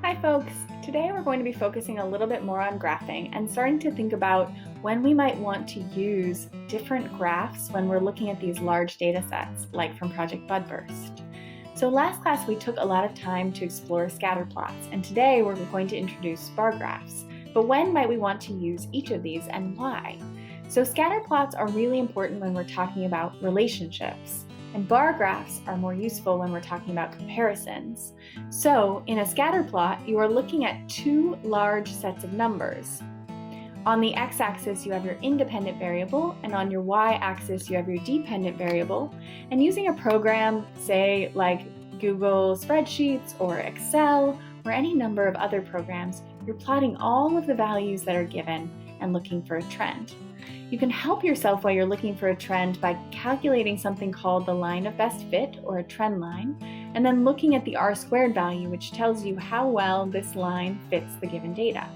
Hi folks! Today we're going to be focusing a little bit more on graphing and starting to think about when we might want to use different graphs when we're looking at these large data sets, like from Project Budburst. So last class we took a lot of time to explore scatter plots, and today we're going to introduce bar graphs. But when might we want to use each of these and why? So scatter plots are really important when we're talking about relationships. And bar graphs are more useful when we're talking about comparisons. So in a scatter plot, you are looking at two large sets of numbers. On the x-axis, you have your independent variable, and on your y-axis, you have your dependent variable. And using a program, say like Google Spreadsheets or Excel or any number of other programs, you're plotting all of the values that are given and looking for a trend. You can help yourself while you're looking for a trend by calculating something called the line of best fit, or a trend line, and then looking at the R-squared value, which tells you how well this line fits the given data.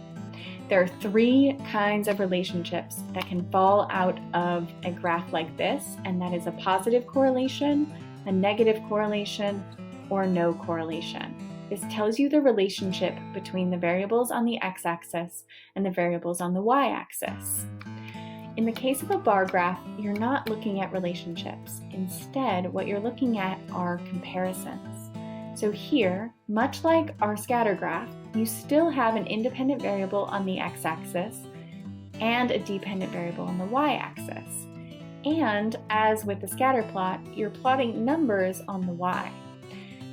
There are three kinds of relationships that can fall out of a graph like this, and that is a positive correlation, a negative correlation, or no correlation. This tells you the relationship between the variables on the x-axis and the variables on the y-axis. In the case of a bar graph, you're not looking at relationships. Instead, what you're looking at are comparisons. So here, much like our scatter graph, you still have an independent variable on the x-axis and a dependent variable on the y-axis. And as with the scatter plot, you're plotting numbers on the y.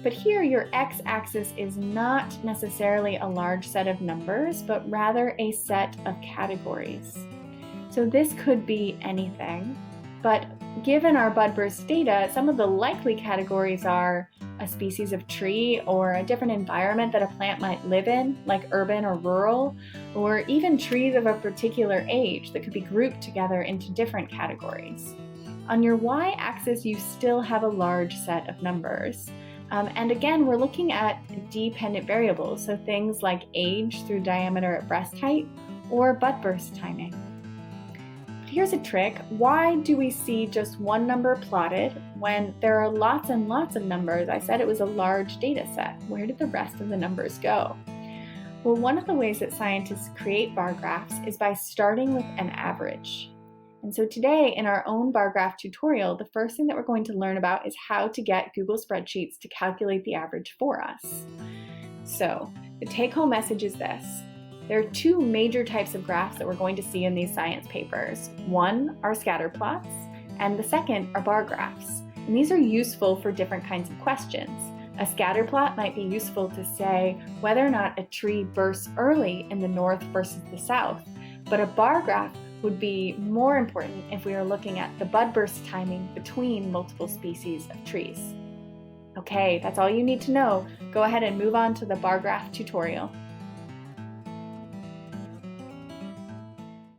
But here, your x-axis is not necessarily a large set of numbers, but rather a set of categories. So this could be anything, but given our Budburst data, some of the likely categories are a species of tree or a different environment that a plant might live in, like urban or rural, or even trees of a particular age that could be grouped together into different categories. On your y-axis, you still have a large set of numbers. And again, we're looking at dependent variables, so things like age through diameter at breast height or Budburst timing. Here's a trick. Why do we see just one number plotted when there are lots and lots of numbers? I said it was a large data set. Where did the rest of the numbers go? Well, one of the ways that scientists create bar graphs is by starting with an average. And so today in our own bar graph tutorial, the first thing that we're going to learn about is how to get Google Spreadsheets to calculate the average for us. So the take-home message is this. There are two major types of graphs that we're going to see in these science papers. One are scatter plots, and the second are bar graphs. And these are useful for different kinds of questions. A scatter plot might be useful to say whether or not a tree bursts early in the north versus the south, but a bar graph would be more important if we are looking at the budburst timing between multiple species of trees. Okay, that's all you need to know. Go ahead and move on to the bar graph tutorial.